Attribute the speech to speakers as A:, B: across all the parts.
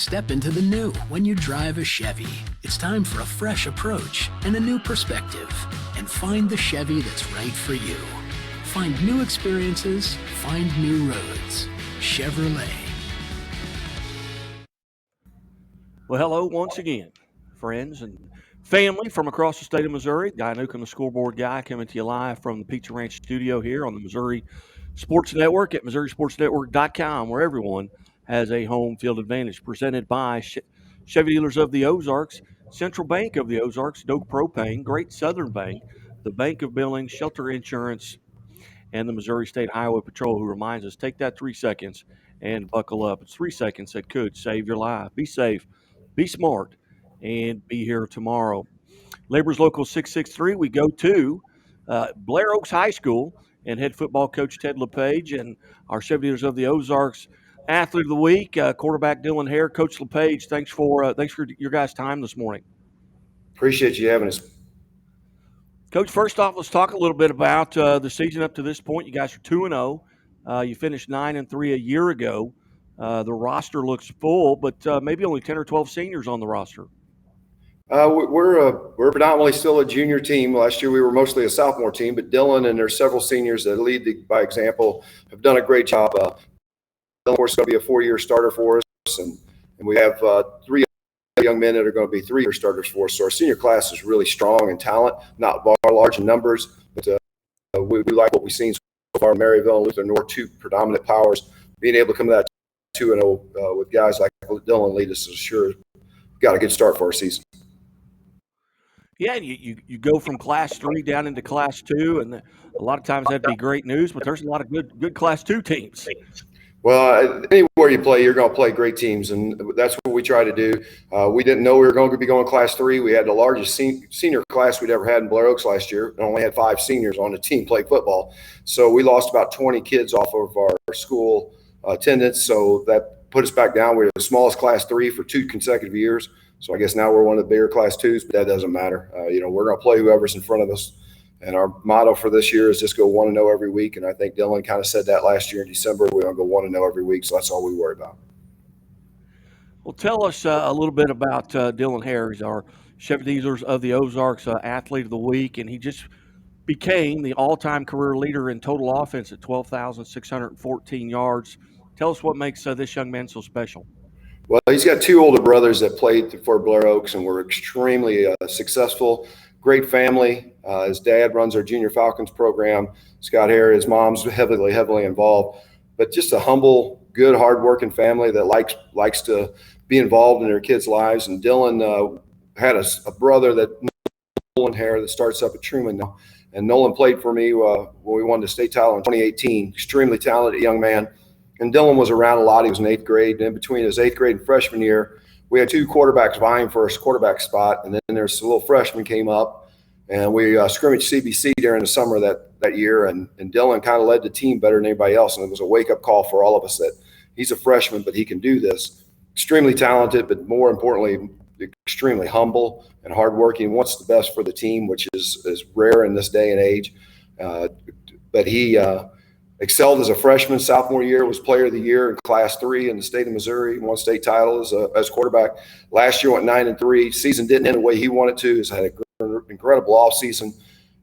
A: step into the new when you drive a Chevy. It's time for a fresh approach and a new perspective. And find the Chevy that's right for you. Find new experiences, find new roads. Chevrolet.
B: Well, hello once again, friends and family from across the state of Missouri. Guy Newcomb, the scoreboard guy, coming to you live from the Pizza Ranch studio here on the Missouri Sports Network at MissouriSportsNetwork.com, where everyone has a home field advantage. Presented by Chevy Dealers of the Ozarks, Central Bank of the Ozarks, Doak Propane, Great Southern Bank, the Bank of Billings, Shelter Insurance, and the Missouri State Highway Patrol, who reminds us, take that 3 seconds and buckle up. It's 3 seconds that could save your life. Be safe, be smart, and be here tomorrow. Labor's Local 663, we go to Blair Oaks High School and head football coach Ted LePage and our Chevy Dealers of the Ozarks Athlete of the Week, quarterback Dylan Hare. Coach LePage, thanks for your guys' time this morning.
C: Appreciate you having us.
B: Coach, first off, let's talk a little bit about the season up to this point. You guys are 2-0. You finished 9-3 a year ago. The roster looks full, but maybe only 10 or 12 seniors on the roster.
C: We're predominantly still a junior team. Last year we were mostly a sophomore team, but Dylan and there's several seniors that lead by example have done a great job. Dylan, of course, is going to be a 4-year starter for us, and we have 3 young men that are going to be 3-year starters for us. So our senior class is really strong in talent, not large in numbers, but we like what we've seen so far. Maryville and Luther North, 2 predominant powers, being able to come to that 2-0 with guys like Dylan lead us is sure got a good start for our season.
B: Yeah, you go from Class 3 down into Class 2, and a lot of times that'd be great news, but there's a lot of good Class 2 teams.
C: Well, anywhere you play, you're going to play great teams, and that's what we try to do. We didn't know we were going to be going Class 3. We had the largest senior class we'd ever had in Blair Oaks last year, and only had 5 seniors on the team play football. So we lost about 20 kids off of our school attendance, so that put us back down. We were the smallest Class 3 for 2 consecutive years. So I guess now we're one of the bigger Class 2s, but that doesn't matter. We're going to play whoever's in front of us. And our motto for this year is just go 1-0 every week. And I think Dylan kind of said that last year in December. We're going to go 1-0 every week. So that's all we worry about.
B: Well, tell us a little bit about Dylan Hare. He's our Chevy Dealers of the Ozarks Athlete of the Week, and he just became the all-time career leader in total offense at 12,614 yards. Tell us what makes this young man so special.
C: Well, he's got 2 older brothers that played for Blair Oaks and were extremely successful. Great family. His dad runs our Junior Falcons program. Scott Hare, his mom's heavily involved. But just a humble, good, hardworking family that likes to be involved in their kids' lives. And Dylan had a brother that Nolan Hare that starts up at Truman now. And Nolan played for me when we won the state title in 2018. Extremely talented young man. And Dylan was around a lot. He was in 8th grade. And in between his 8th grade and freshman year, we had 2 quarterbacks vying for his quarterback spot. And then there's a little freshman came up, and we scrimmaged CBC during the summer that year. And Dylan kind of led the team better than anybody else. And it was a wake-up call for all of us that he's a freshman, but he can do this. Extremely talented, but more importantly, extremely humble and hardworking. Wants the best for the team, which is rare in this day and age. But he excelled as a freshman. Sophomore year was player of the year in Class 3 in the state of Missouri. Won state title as quarterback. Last year went 9-3. Season didn't end the way he wanted to. He's had an incredible offseason.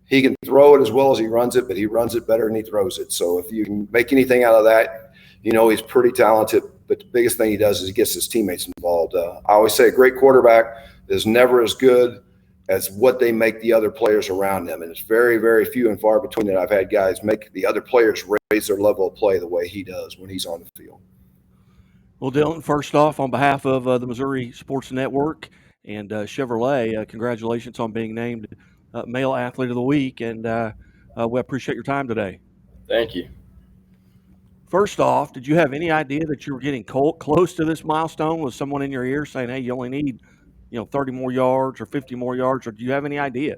C: He can throw it as well as he runs it, but he runs it better than he throws it. So if you can make anything out of that, he's pretty talented. But the biggest thing he does is he gets his teammates involved. I always say a great quarterback is never as good as what they make the other players around them. And it's very, very few and far between that I've had guys make the other players raise their level of play the way he does when he's on the field.
B: Well, Dylan, first off, on behalf of the Missouri Sports Network and Chevrolet, congratulations on being named Male Athlete of the Week, and we appreciate your time today.
D: Thank you.
B: First off, did you have any idea that you were getting close to this milestone? Was someone in your ear saying, hey, you only need 30 more yards or 50 more yards, or do you have any idea?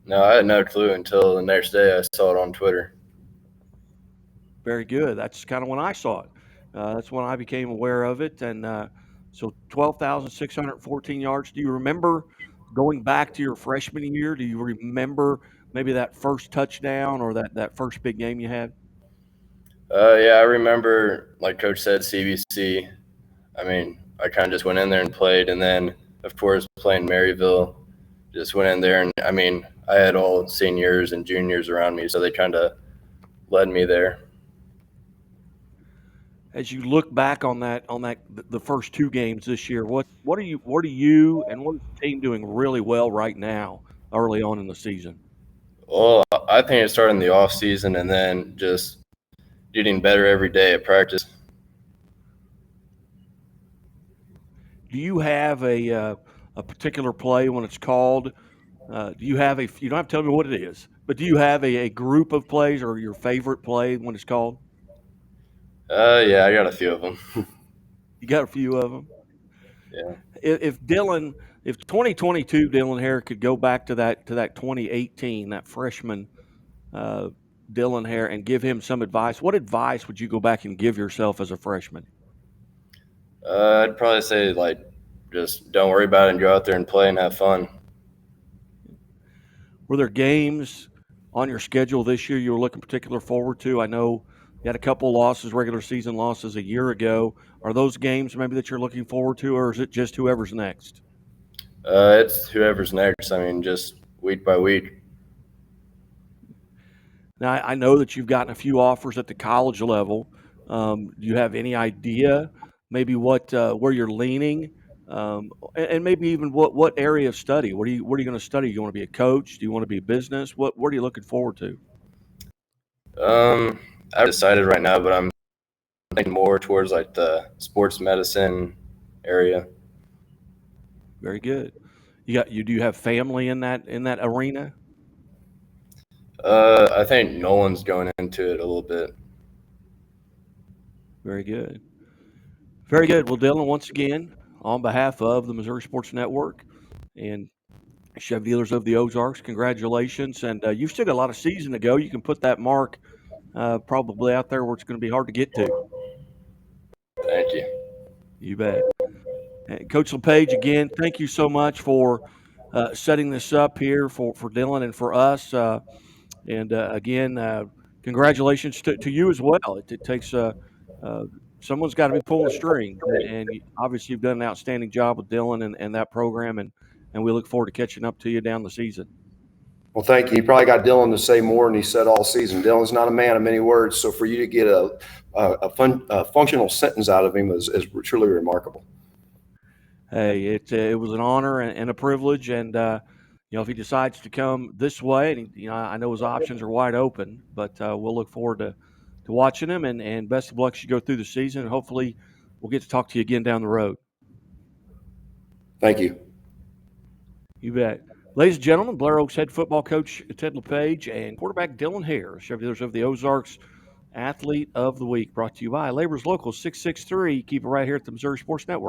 D: No, I had no clue until the next day I saw it on Twitter.
B: Very good. That's kind of when I saw it. That's when I became aware of it. And so 12,614 yards. Do you remember going back to your freshman year? Do you remember maybe that first touchdown or that first big game you had?
D: Yeah, I remember, like Coach said, CBC. I mean, I kind of just went in there and played. And then, of course, playing Maryville, just went in there. And, I mean, I had all seniors and juniors around me, so they kind of led me there.
B: As you look back on the first 2 games this year, what are you and what is the team doing really well right now early on in the season?
D: Well, I think it started in the off season and then just getting better every day at practice.
B: Do you have a particular play when it's called? Do you have you don't have to tell me what it is, but do you have a group of plays or your favorite play when it's called?
D: Yeah, I got a few of them.
B: You got a few of them?
D: Yeah.
B: If 2022 Dylan Hare could go back to that 2018, that freshman Dylan Hare, and give him some advice, what advice would you go back and give yourself as a freshman?
D: I'd probably say, like, just don't worry about it and go out there and play and have fun.
B: Were there games on your schedule this year you were looking particular forward to? I know you had a couple losses, regular season losses a year ago. Are those games maybe that you're looking forward to, or is it just whoever's next?
D: It's whoever's next. I mean, just week by week.
B: Now, I know that you've gotten a few offers at the college level. Do you have any idea maybe where you're leaning, and maybe even what area of study? What are you going to study? Do you want to be a coach? Do you want to be a business? What are you looking forward to?
D: I haven't decided right now, but I'm thinking more towards like the sports medicine area.
B: Very good. Do you have family in that arena?
D: I think Nolan's going into it a little bit.
B: Very good. Very good. Well, Dylan, once again, on behalf of the Missouri Sports Network and Chevy Dealers of the Ozarks, congratulations. And you've still got a lot of season to go. You can put that mark probably out there where it's going to be hard to get to.
D: Thank you.
B: You bet. Coach LePage, again, thank you so much for setting this up here for Dylan and for us. Again, congratulations to you as well. It takes someone's got to be pulling the strings, and obviously you've done an outstanding job with Dylan and that program, and we look forward to catching up to you down the season.
C: Well, thank you. You probably got Dylan to say more than he said all season. Dylan's not a man of many words, so for you to get a functional sentence out of him is truly remarkable.
B: Hey, it was an honor and a privilege, and if he decides to come this way, and I know his options are wide open, but we'll look forward to watching him, and best of luck as you go through the season, and hopefully we'll get to talk to you again down the road.
C: Thank you.
B: You bet. Ladies and gentlemen, Blair Oaks head football coach Ted LePage and quarterback Dylan Hare, Chevy Dealers of the Ozarks Athlete of the Week, brought to you by Labor's Local 663. Keep it right here at the Missouri Sports Network.